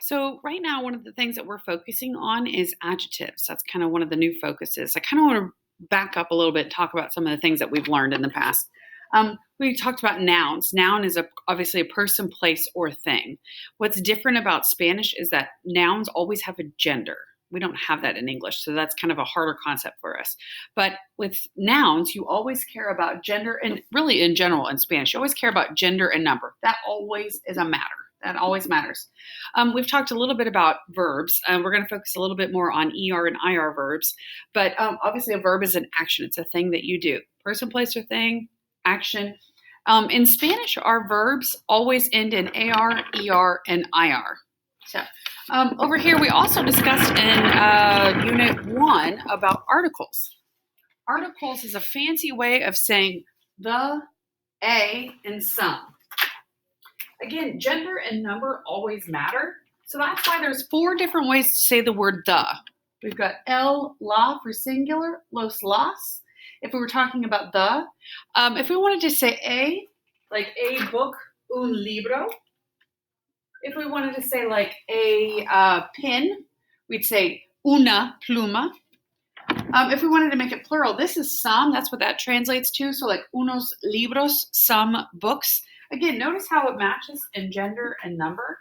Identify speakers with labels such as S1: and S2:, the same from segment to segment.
S1: So, right now, one of the things that we're focusing on is adjectives. That's kind of one of the new focuses. I kind of want to back up a little bit and talk about some of the things that we've learned in the past. We talked about nouns. Noun is obviously a person, place, or thing. What's different about Spanish is that nouns always have a gender. We don't have that in English, so that's kind of a harder concept for us. But with nouns, you always care about gender, and really in general in Spanish, you always care about gender and number. That always is a matter. That always matters. We've talked a little bit about verbs. We're going to focus a little bit more on ER and IR verbs. But obviously, a verb is an action. It's a thing that you do. Person, place, or thing, action. In Spanish, our verbs always end in AR, ER, and IR. So over here, we also discussed in Unit 1 about articles. Articles is a fancy way of saying the, a, and some. Again, gender and number always matter. So that's why there's 4 different ways to say the word the. We've got el, la for singular, los, las. If we were talking about the. If we wanted to say a, like a book, un libro. If we wanted to say like a pen, we'd say una pluma. If we wanted to make it plural, this is some. That's what that translates to. So like unos libros, some books. Again, notice how it matches in gender and number.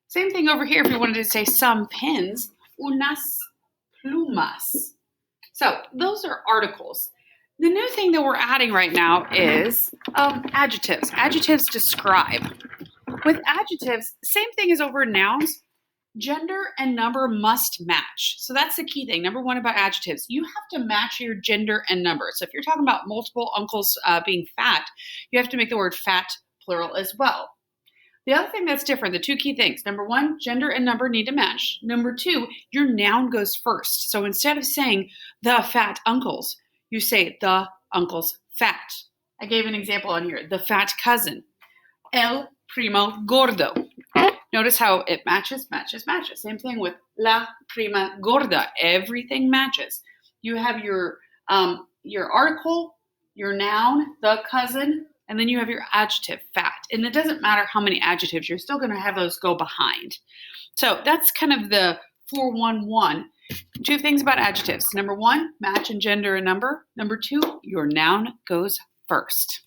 S1: Same thing over here if we wanted to say some pens, unas plumas. So those are articles. The new thing that we're adding right now is adjectives. Adjectives describe. With adjectives, same thing as over nouns. Gender and number must match. So that's the key thing. Number 1 about adjectives. You have to match your gender and number. So if you're talking about multiple uncles being fat, you have to make the word fat plural as well. The other thing that's different, the 2 key things. Number 1, gender and number need to match. Number 2, your noun goes first. So instead of saying the fat uncles, you say the uncle's fat. I gave an example on here. The fat cousin. El primo gordo. Notice how it matches. Same thing with la prima gorda. Everything matches. You have your article, your noun, the cousin, and then you have your adjective, fat. And it doesn't matter how many adjectives, you're still going to have those go behind. So that's kind of the 411. 2 things about adjectives. Number 1, match in gender and number. Number 2, your noun goes first.